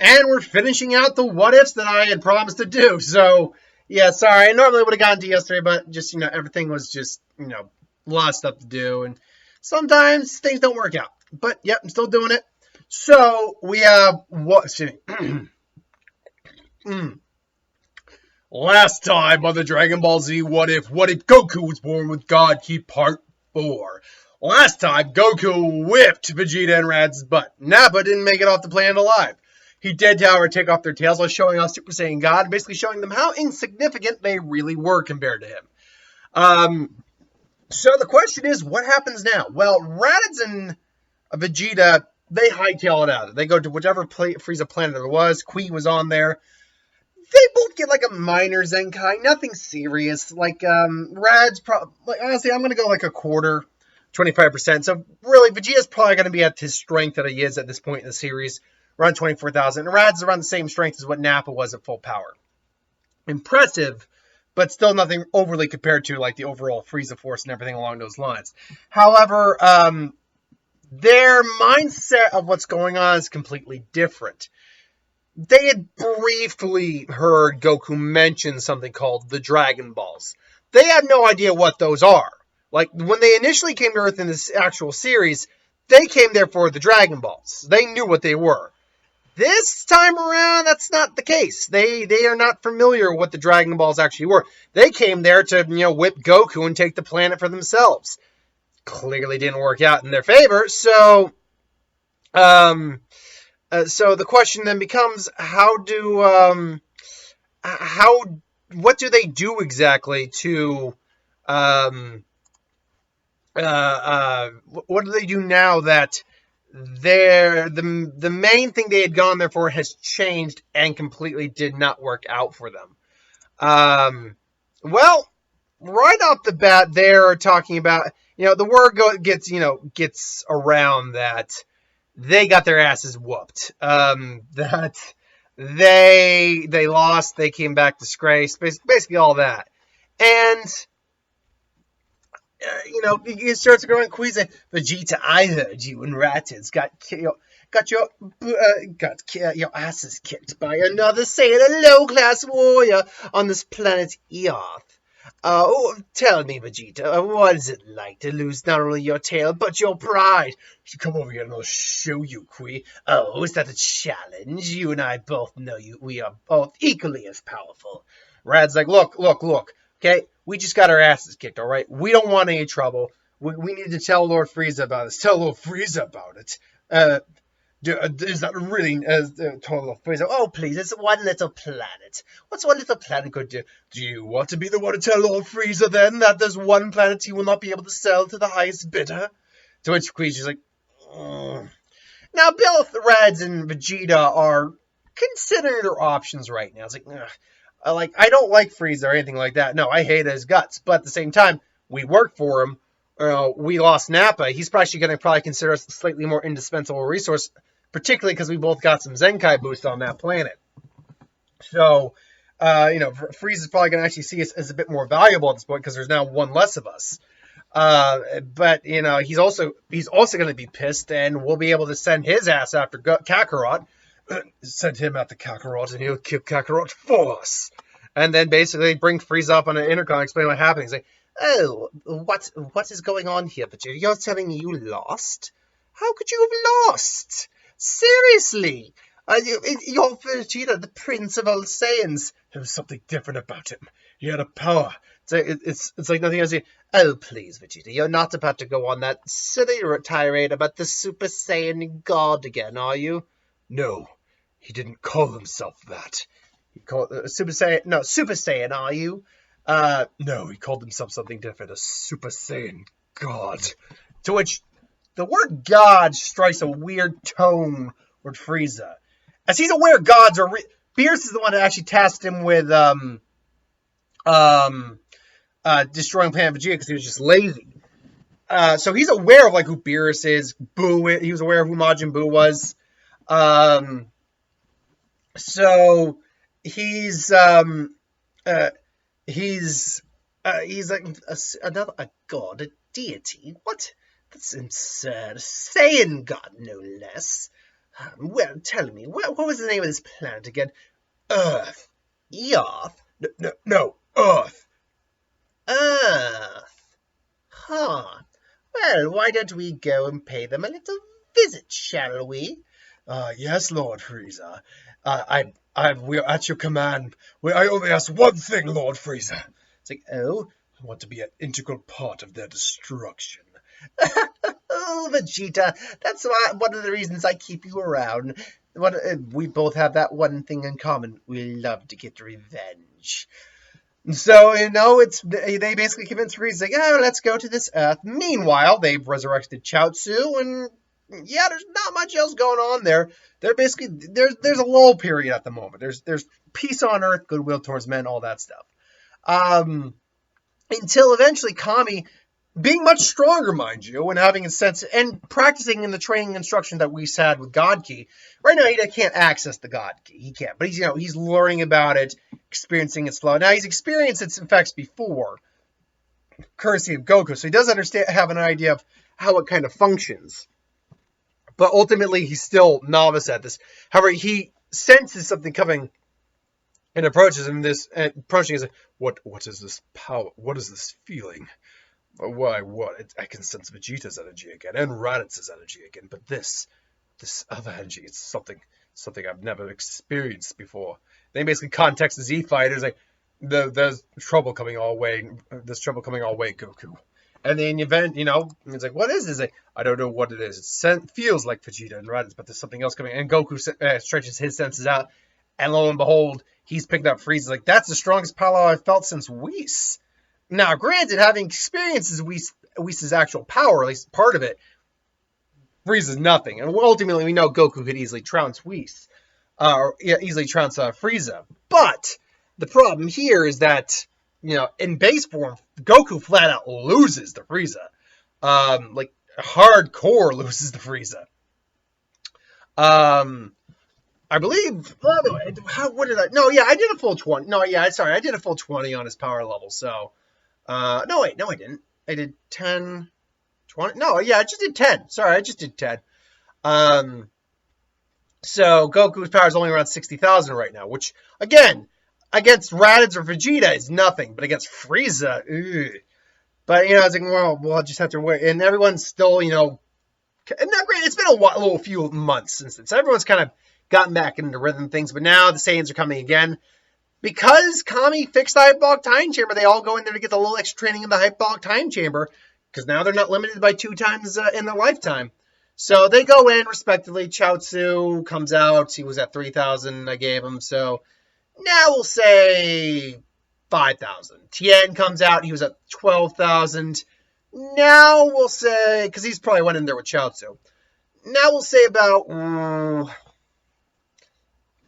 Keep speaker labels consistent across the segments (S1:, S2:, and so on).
S1: And we're finishing out the what-ifs that I had promised to do. So, yeah, sorry. I normally would have gotten to yesterday, but just, everything was just, a lot of stuff to do. And sometimes things don't work out. But, yep, I'm still doing it. So, we have what? Last time on the Dragon Ball Z What If Goku was born with God Ki Part 4. Last time, Goku whipped Vegeta and Rad's butt. Nappa didn't make it off the planet alive. He did, however, take off their tails while showing off Super Saiyan God, basically showing them how insignificant they really were compared to him. So the question is, what happens now? Well, Raditz and Vegeta, they hightail it out. They go to whichever Frieza planet it was. Qui was on there. They both get like a minor Zenkai, nothing serious. Rad's probably, honestly, I'm going to go like a quarter, 25%. So really, Vegeta's probably going to be at his strength that he is at this point in the series. Around 24,000. And Rad's around the same strength as what Nappa was at full power. Impressive, but still nothing overly compared to like the overall Frieza force and everything along those lines. However, their mindset of what's going on is completely different. They had briefly heard Goku mention something called the Dragon Balls. They had no idea what those are. Like, when they initially came to Earth in this actual series, they came there for the Dragon Balls. They knew what they were. This time around, that's not the case. They are not familiar with what the Dragon Balls actually were. They came there to, whip Goku and take the planet for themselves. Clearly didn't work out in their favor, so the question then becomes, what do they do exactly to, what do they do now that the main thing they had gone there for has changed and completely did not work out for them? Well, right off the bat, they're talking about, the word gets around that they got their asses whooped. That they lost, they came back disgraced, basically all that. And he starts going Frieza, Vegeta, I heard you and Raditz got your asses kicked by another Saiyan, a low-class warrior on this planet Earth. Tell me, Vegeta, what is it like to lose not only your tail, but your pride? You come over here and I'll show you, Qui. Oh, is that a challenge? You and I both know we are both equally as powerful. Rad's like, look, okay? We just got our asses kicked, all right? We don't want any trouble. We need to tell Lord Frieza about this. Tell Lord Frieza about it. Is that really total Frieza? Oh, please, it's one little planet. What's one little planet going to do? Do you want to be the one to tell Lord Frieza, then, that there's one planet he will not be able to sell to the highest bidder? To which Frieza's like, Now, both Raditz and Vegeta are considering their options right now. It's like, I don't like Frieza or anything like that. No, I hate his guts. But at the same time, we work for him. We lost Nappa. He's probably going to consider us a slightly more indispensable resource, particularly because we both got some Zenkai boost on that planet. So, Frieza's probably going to actually see us as a bit more valuable at this point because there's now one less of us. But he's also going to be pissed, and we'll be able to send his ass after Kakarot. Send him out to Kakarot, and he'll kill Kakarot for us. And then basically bring Frieza up on an intercom, explain what happened. He's like, oh, what is going on here, Vegeta? You're telling me you lost? How could you have lost? Seriously? You're Vegeta, the prince of all Saiyans. There was something different about him. He had a power. It's like nothing else. Oh, please, Vegeta, you're not about to go on that silly tirade about the Super Saiyan God again, are you? No, he didn't call himself that. He called Super Saiyan. No, Super Saiyan, are you? No, he called himself something different. A Super Saiyan God. To which the word God strikes a weird tone with Frieza, as he's aware gods are. Beerus is the one that actually tasked him with destroying Planet Vegeta because he was just lazy. So he's aware of who Beerus is. He was aware of who Majin Buu was. So he's like a god, a deity. What? That's absurd. A Saiyan god, no less. Well, tell me, what was the name of this planet again? Earth. Earth? No, Earth. Earth. Huh. Well, why don't we go and pay them a little visit, shall we? Yes, Lord Frieza. We're at your command. I only ask one thing, Lord Frieza. It's like, oh? I want to be an integral part of their destruction. Oh, Vegeta, that's one of the reasons I keep you around. We both have that one thing in common. We love to get revenge. So, they basically convince Frieza, oh, let's go to this Earth. Meanwhile, they've resurrected Chaozu, and yeah, there's not much else going on there. They're basically, there's a lull period at the moment. There's peace on Earth, goodwill towards men, all that stuff. Until eventually Kami, being much stronger, mind you, and having a sense, and practicing in the training instruction that we had with God Ki. Right now, he can't access the God Ki. He can't, but he's learning about it, experiencing its flow. Now, he's experienced its effects before, courtesy of Goku, so he does have an idea of how it kind of functions. But ultimately, he's still novice at this. However, he senses something coming and approaches him. Approaching is, what is this power? What is this feeling? Why, what? I can sense Vegeta's energy again, and Raditz's energy again, but this other energy, it's something I've never experienced before. They basically context the Z fighters, like, there's trouble coming all way, Goku. And then event, it's like, what is this? Like, I don't know what it is. It feels like Vegeta and Raditz, but there's something else coming. And Goku stretches his senses out, and lo and behold, he's picked up Frieza. Like, that's the strongest power I've felt since Whis. Now, granted, having experiences Whis' actual power, at least part of it, Frieza's nothing. And ultimately, we know Goku could easily trounce Whis. Easily trounce Frieza. But the problem here is that, in base form, Goku flat out loses to Frieza. Hardcore loses to Frieza. I believe, I did a full 20. I did a full 20 on his power level, so, I didn't. I did 10, 20, I just did 10. Sorry, I just did 10. So Goku's power is only around 60,000 right now, which, again, against Raditz or Vegeta is nothing, but against Frieza, ugh. But, it's like, well, we'll just have to wait. And everyone's still, not great. It's been a few months since then. So everyone's kind of gotten back into rhythm things. But now the Saiyans are coming again. Because Kami fixed the Hyperbolic Time Chamber, they all go in there to get the little extra training in the Hyperbolic Time Chamber. Because now they're not limited by 2 times in their lifetime. So they go in, respectively. Chaozu comes out. He was at 3,000 I gave him. So now we'll say 5,000. Tien comes out. He was at 12,000. Now we'll say, because he's probably went in there with Chaozu. Now we'll say about,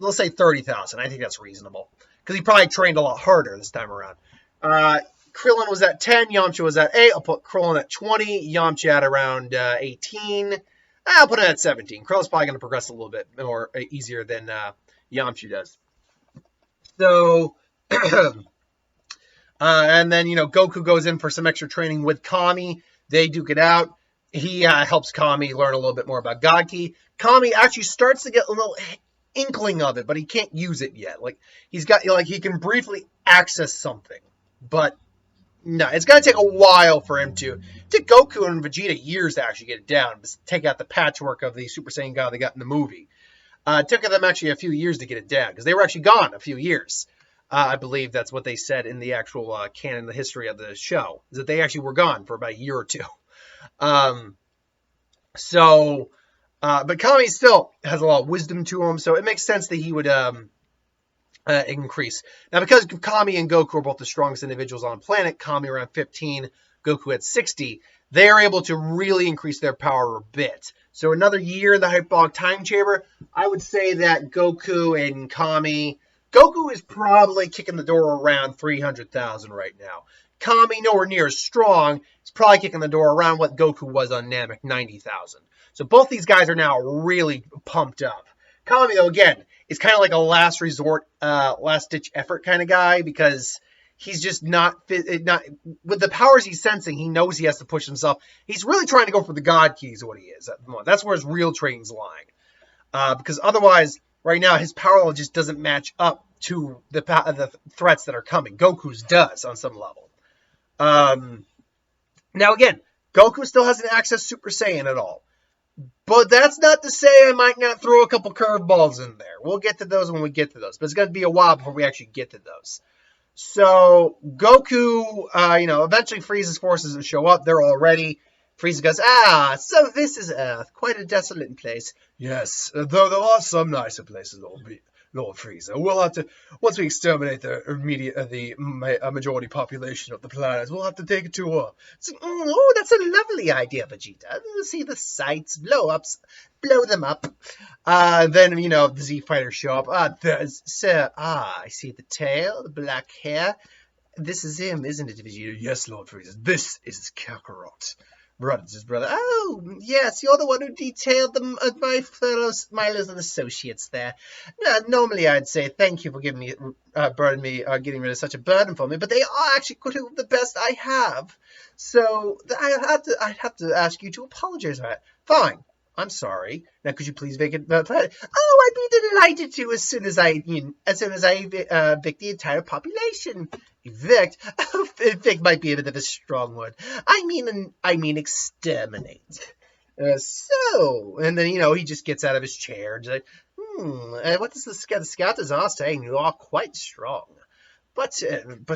S1: let's say 30,000. I think that's reasonable. Because he probably trained a lot harder this time around. Krillin was at 10. Yamcha was at 8. I'll put Krillin at 20. Yamcha at around 18. I'll put it at 17. Krillin's probably going to progress a little bit more easier than Yamcha does. So, and then, Goku goes in for some extra training with Kami. They duke it out. He helps Kami learn a little bit more about God Ki. Kami actually starts to get a little inkling of it, but he can't use it yet. Like, he can briefly access something, but no, it's going to take a while for him to. It took Goku and Vegeta years to actually get it down, take out the patchwork of the Super Saiyan God they got in the movie. It took them actually a few years to get it down, because they were actually gone a few years. I believe that's what they said in the actual canon, the history of the show, is that they actually were gone for about a year or two. But Kami still has a lot of wisdom to him, so it makes sense that he would increase. Now, because Kami and Goku are both the strongest individuals on the planet, Kami around 15, Goku at 60, they are able to really increase their power a bit. So another year in the Hyperbolic Time Chamber, I would say that Goku and Kami, Goku is probably kicking the door around 300,000 right now. Kami, nowhere near as strong, is probably kicking the door around what Goku was on Namek, 90,000. So both these guys are now really pumped up. Kami, though, again, is kind of like a last resort, last-ditch effort kind of guy, because he's just not with the powers he's sensing, he knows he has to push himself. He's really trying to go for the God Ki is what he is at the moment. That's where his real training's lying. because otherwise, right now, his power level just doesn't match up to the threats that are coming. Goku's does on some level. Now, again, Goku still hasn't accessed Super Saiyan at all. But that's not to say I might not throw a couple curveballs in there. We'll get to those when we get to those. But it's going to be a while before we actually get to those. So Goku, eventually Frieza's forces will show up. They're all ready. Frieza goes, so this is Earth. Quite a desolate place. Yes, though there are some nicer places, Lord Frieza. We'll have to, once we exterminate the majority population of the planet, we'll have to take a tour. So, that's a lovely idea, Vegeta. See the sights, blow them up. Then, the Z fighters show up. Sir, I see the tail, the black hair. This is him, isn't it, Vegeta? Yes, Lord Frieza. This is Kakarot. His brother. Oh, yes, you're the one who detailed my fellow Smilers and associates there. Now, normally I'd say thank you for getting rid of such a burden for me, but they are actually the best I have. So I'd have to ask you to apologize for that. Fine. I'm sorry. Now, could you please vacate the planet? Oh, I'd be delighted to as soon as I evict the entire population. Evict? Oh, evict might be a bit of a strong word. I mean exterminate. And then he just gets out of his chair and like, what does the scouters are saying? You are quite strong, but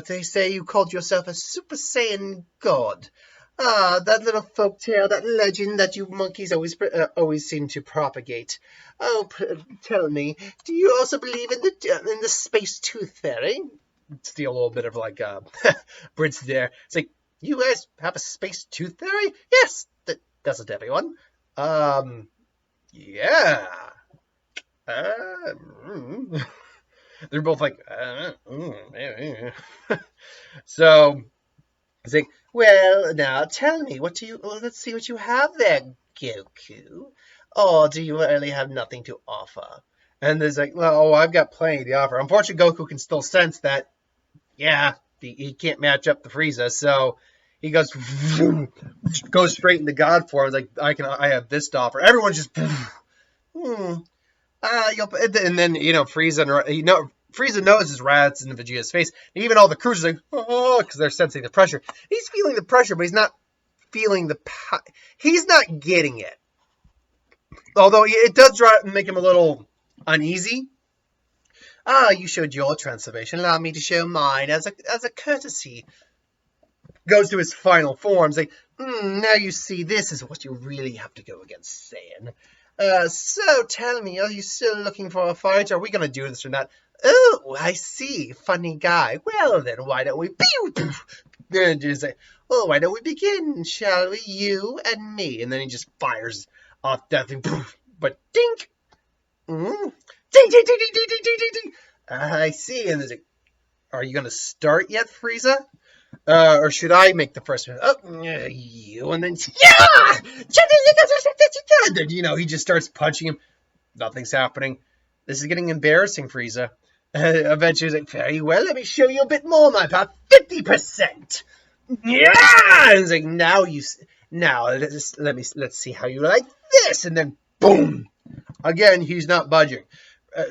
S1: they say you called yourself a Super Saiyan God. That little folktale, that legend that you monkeys always seem to propagate. Oh, tell me, do you also believe in the space tooth fairy? Steal a little bit of Brits there. It's like, you guys have a space tooth fairy? Yes, that doesn't everyone. Yeah. They're both like, So. It's like, well, now tell me, let's see what you have there, Goku. Or do you really have nothing to offer? And there's like, well, I've got plenty to offer. Unfortunately, Goku can still sense that, he can't match up the Frieza, so he goes straight into God form. Like, I have this to offer. Everyone's just, and then, Frieza, Frieza knows his rats in Vegeta's face. And even all the crews are like, because they're sensing the pressure. He's feeling the pressure, but he's not feeling he's not getting it. Although it does make him a little uneasy. You showed your transformation. Allow me to show mine as a courtesy. Goes to his final forms. Like, now you see, this is what you really have to go against Saiyan. So tell me, are you still looking for a fight? Are we going to do this or not? Oh, I see. Funny guy. Well, then, why don't we... why don't we begin, shall we? You and me. And then he just fires off that thing. But dink! Ding, ding, ding, ding, ding, ding, ding, ding. I see. And there's like, are you going to start yet, Frieza? Or should I make the first one? Oh, you. And then, And then, he just starts punching him. Nothing's happening. This is getting embarrassing, Frieza. Eventually, he's like, very well, let me show you a bit more, my pal. 50%. Yeah! And he's like, let's see how you like this. And then, boom. Again, he's not budging.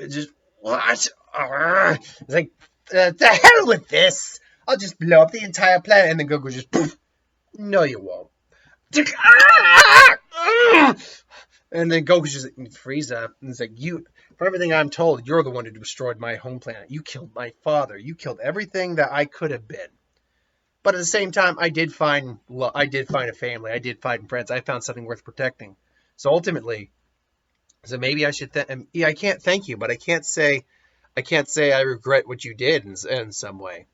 S1: Just, what? He's like, the hell with this. I'll just blow up the entire planet. And then Goku just, poof. No, you won't. And then Goku's just like, Frieza. And it's like, for everything I'm told, you're the one who destroyed my home planet. You killed my father. You killed everything that I could have been. But at the same time, I did find a family. I did find friends. I found something worth protecting. So ultimately, maybe I should. I can't thank you, but I can't say I regret what you did in some way.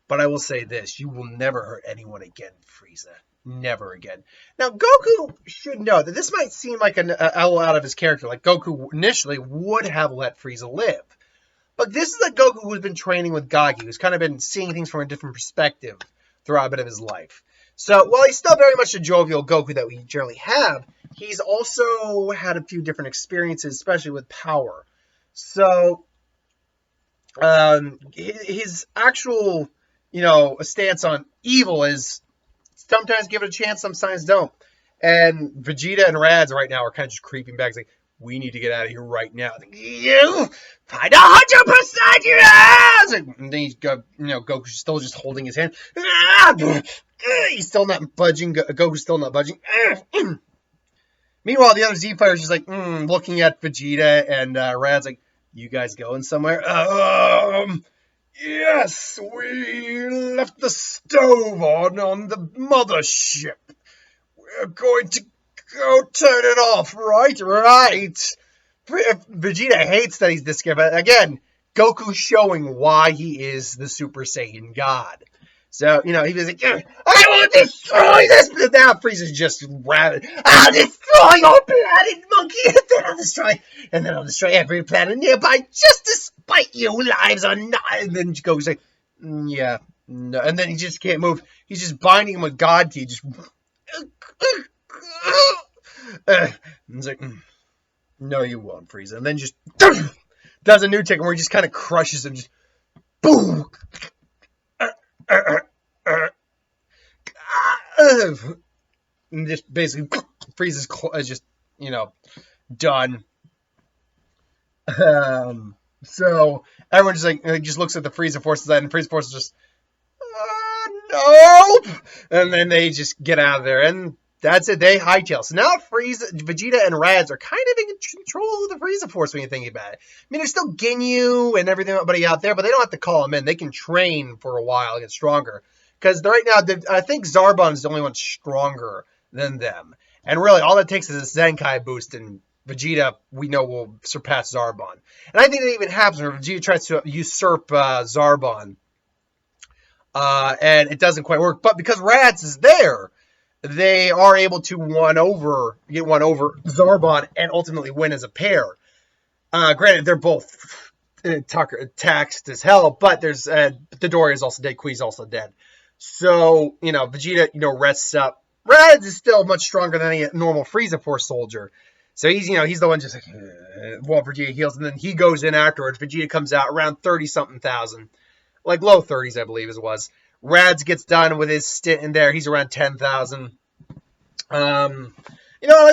S1: But I will say this: you will never hurt anyone again, Frieza. Never again. Now, Goku should know that this might seem like an L out of his character. Like, Goku initially would have let Frieza live. But this is a Goku who's been training with Gagi, who's kind of been seeing things from a different perspective throughout a bit of his life. So, while he's still very much a jovial Goku that we generally have, he's also had a few different experiences, especially with power. So, his actual, stance on evil is sometimes give it a chance, sometimes don't. And Vegeta and Radz right now are kind of just creeping back, like, we need to get out of here right now. You find 100% yes! And then Goku's still just holding his hand. He's still not budging. Goku's still not budging. Meanwhile, the other Z fighters just like looking at Vegeta, and Rad's like, "You guys going somewhere?" Yes, we left the stove on the mothership. We're going to go turn it off, right? Right. Vegeta hates that he's this guy, but again, Goku's showing why he is the Super Saiyan God. So, he was like, I will destroy this! But now Frieza's just rabid. I'll destroy your planet, monkey! And then I'll destroy every planet nearby just to spite you lives or not. And then Goku's like, yeah, no. And then he just can't move. He's just binding him with God Ki. Just... he's like, no, you won't, Frieza. And then just does a new take where he just kind of crushes him. Just boom! And just basically Frieza's just done. So everyone just looks at the Frieza forces and Frieza forces just nope, and then they just get out of there, and that's it. They hightail. So now Vegeta and Radz are kind of in control of the Frieza force when you think about it. I mean, there's still Ginyu and everybody out there, but they don't have to call them in. They can train for a while and get stronger. Because right now, I think Zarbon is the only one stronger than them. And really, all it takes is a Zenkai boost, and Vegeta, we know, will surpass Zarbon. And I think that even happens when Vegeta tries to usurp Zarbon. And it doesn't quite work. But because Radz is there, they are able to get one over Zarbon and ultimately win as a pair. Granted, they're both taxed as hell, but there's Midoriya is also dead, Kuri's also dead. So, Vegeta, rests up. Radz is still much stronger than any normal Frieza Force soldier. So he's the one just like, while Vegeta heals, and then he goes in afterwards. Vegeta comes out around 30-something thousand. Like low 30s, I believe it was. Radz gets done with his stint in there. He's around 10,000. I'll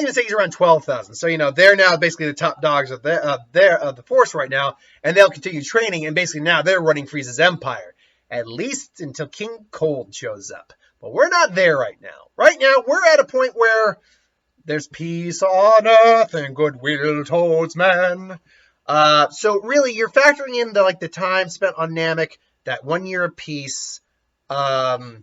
S1: even say he's around 12,000. So, they're now basically the top dogs of the Force right now, and they'll continue training, and basically now they're running Frieza's empire, at least until King Cold shows up. But we're not there right now. Right now, we're at a point where there's peace on earth and goodwill towards man. So really, you're factoring in the time spent on Namek, that 1 year of peace, and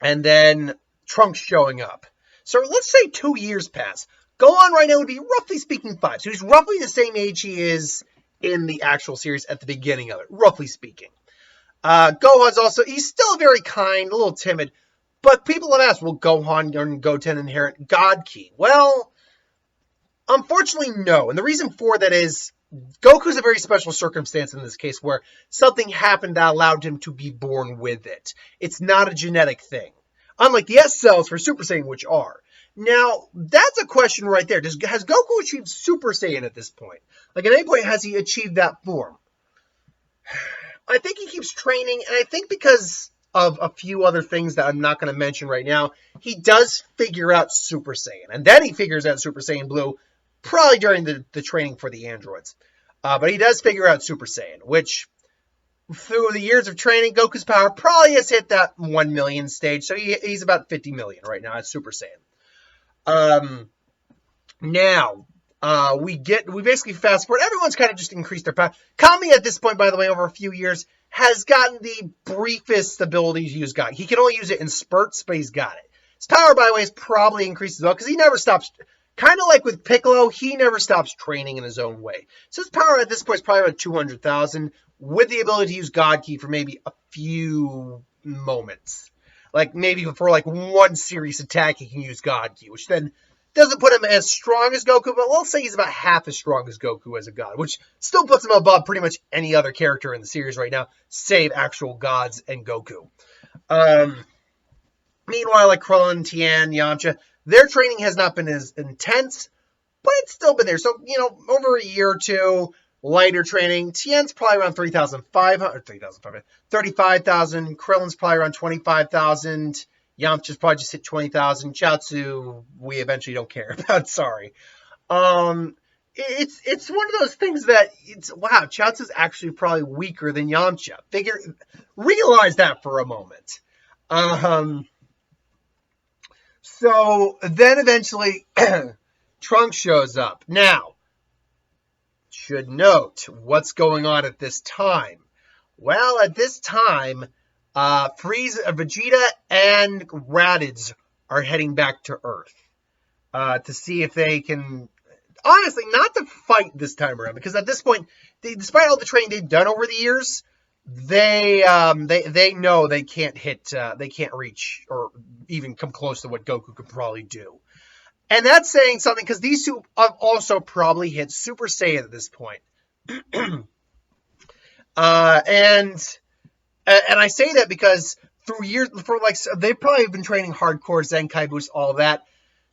S1: then Trunks showing up. So let's say 2 years pass. Gohan right now would be roughly speaking 5. So he's roughly the same age he is in the actual series at the beginning of it, roughly speaking. Gohan's also, he's still very kind, a little timid, but people have asked, will Gohan and Goten inherit God Ki? Well, unfortunately, no. And the reason for that is Goku's a very special circumstance in this case where something happened that allowed him to be born with it. It's not a genetic thing. Unlike the S cells for Super Saiyan, which are. Now, that's a question right there. Has Goku achieved Super Saiyan at this point? At any point has he achieved that form? I think he keeps training, and I think because of a few other things that I'm not going to mention right now, he does figure out Super Saiyan. And then he figures out Super Saiyan Blue, probably during the training for the androids. But he does figure out Super Saiyan, which through the years of training, Goku's power probably has hit that 1 million stage. So he's about 50 million right now as Super Saiyan. We basically fast forward. Everyone's kind of just increased their power. Kami at this point, by the way, over a few years, has gotten the briefest ability to use God. He can only use it in spurts, but he's got it. His power, by the way, has probably increased as well, because he never stops, kind of like with Piccolo, he never stops training in his own way. So his power at this point is probably about 200,000, with the ability to use God Ki for maybe a few moments. Maybe for one serious attack, he can use God Ki, which then doesn't put him as strong as Goku, but we'll say he's about half as strong as Goku as a god, which still puts him above pretty much any other character in the series right now, save actual gods and Goku. Meanwhile, Krillin, Tien, Yamcha, their training has not been as intense, but it's still been there. So, over a year or two, lighter training. Tien's probably around 35,000. Krillin's probably around 25,000. Yamcha's probably just hit 20,000. Chaozu, we eventually don't care about. Sorry. it's one of those things that it's wow, Chaozu's actually probably weaker than Yamcha. Realize that for a moment. Um, so then eventually Trunks shows up. Now, should note what's going on at this time. Well, at this time, Frieza, Vegeta, and Raditz are heading back to Earth to see if they can. Honestly, not to fight this time around, because at this point, despite all the training they've done over the years, they know they can't they can't reach or even come close to what Goku could probably do. And that's saying something, because these two have also probably hit Super Saiyan at this point. And I say that because through years, they've probably been training hardcore, Zenkai Boost, all that.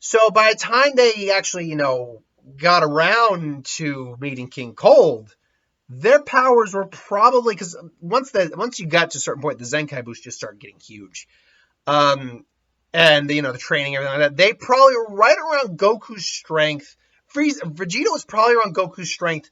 S1: So by the time they actually, got around to meeting King Cold, their powers were probably, because once you got to a certain point, the Zenkai Boost just started getting huge. And the training, everything like that, they probably were right around Goku's strength. Vegeta was probably around Goku's strength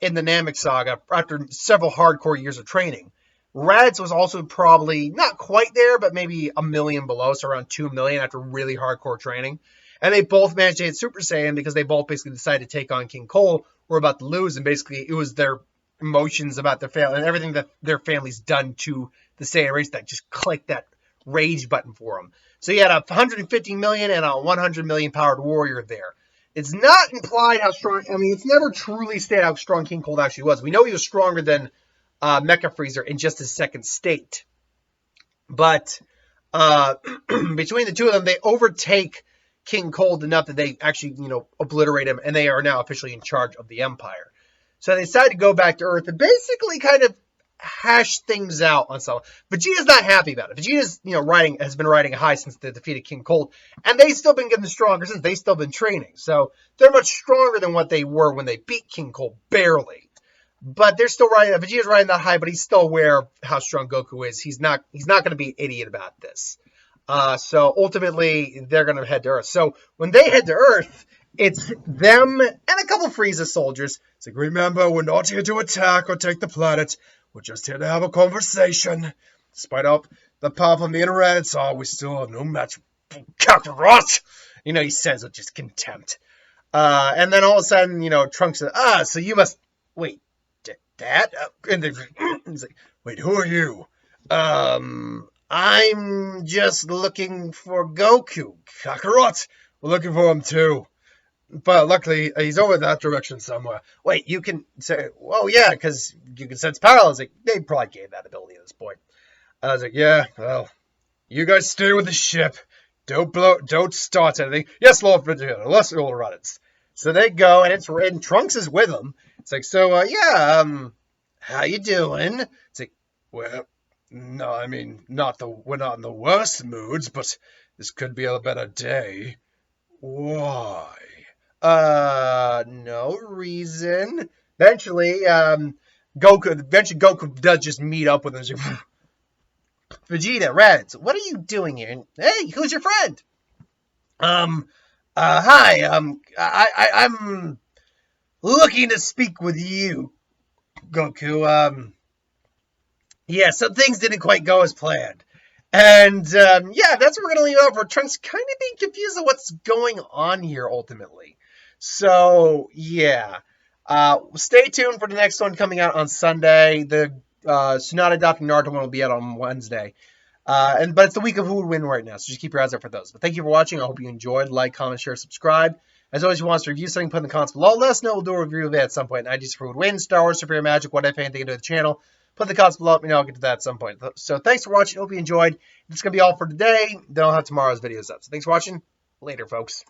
S1: in the Namek Saga after several hardcore years of training. Raditz was also probably not quite there, but maybe a million below, so around 2 million after really hardcore training. And they both managed to hit Super Saiyan because they both basically decided to take on King Cole, were about to lose, and basically it was their emotions about their family and everything that their family's done to the Saiyan race that just clicked that rage button for them. So you had a 150 million and a 100 million powered warrior there. It's not implied how strong. I mean, it's never truly stated how strong King Cold actually was. We know he was stronger than Mecha Freezer in just his second state. But between the two of them, they overtake King Cold enough that they actually, obliterate him, and they are now officially in charge of the Empire. So they decided to go back to Earth and basically kind of hash things out on stuff. Vegeta's not happy about it. Vegeta's, has been riding high since they defeated King Cold, and they've still been getting stronger since they've still been training. So they're much stronger than what they were when they beat King Cold, barely. But they're still riding. Vegeta's riding that high, but he's still aware of how strong Goku is. He's not going to be an idiot about this. So ultimately, they're going to head to Earth. So when they head to Earth, it's them and a couple of Frieza soldiers. It's like, remember, we're not here to attack or take the planet. We're just here to have a conversation. Despite all the power from the internet, we still have no match for Kakarot. He says with just contempt. And then all of a sudden, Trunks says, so you must... Wait, Dad? And he's like, wait, who are you? I'm just looking for Goku. Kakarot, we're looking for him too. But luckily, he's over that direction somewhere. Wait, you can say, oh yeah, because you can sense power. I was like, they probably gave that ability at this point. I was like, yeah, well, you guys stay with the ship. Don't start anything. Yes, Lord Vegeta, let's roll Raditz. So they go, and Trunks is with them. It's like, so, how you doing? It's like, well, no, I mean, we're not in the worst moods, but this could be a better day. Why? No reason. Eventually, Goku does just meet up with him. Vegeta, Raditz, what are you doing here? And, hey, who's your friend? Hi, I'm looking to speak with you, Goku. Yeah, some things didn't quite go as planned. And, that's where we're going to leave off, where Trunks kind of being confused on what's going on here, ultimately. So, yeah. Stay tuned for the next one coming out on Sunday. The Tsunade Adopting Naruto one will be out on Wednesday. But it's the week of who would win right now, so just keep your eyes out for those. But thank you for watching. I hope you enjoyed. Like, comment, share, subscribe. As always, if you want us to review something, put in the comments below. Let us know. We'll do a review of it at some point. IGs for who would win, Star Wars, Superior Magic, what if anything to do with the channel. Put in the comments below. Let me know. I'll get to that at some point. So thanks for watching. Hope you enjoyed. That's going to be all for today. Then I'll have tomorrow's videos up. So thanks for watching. Later, folks.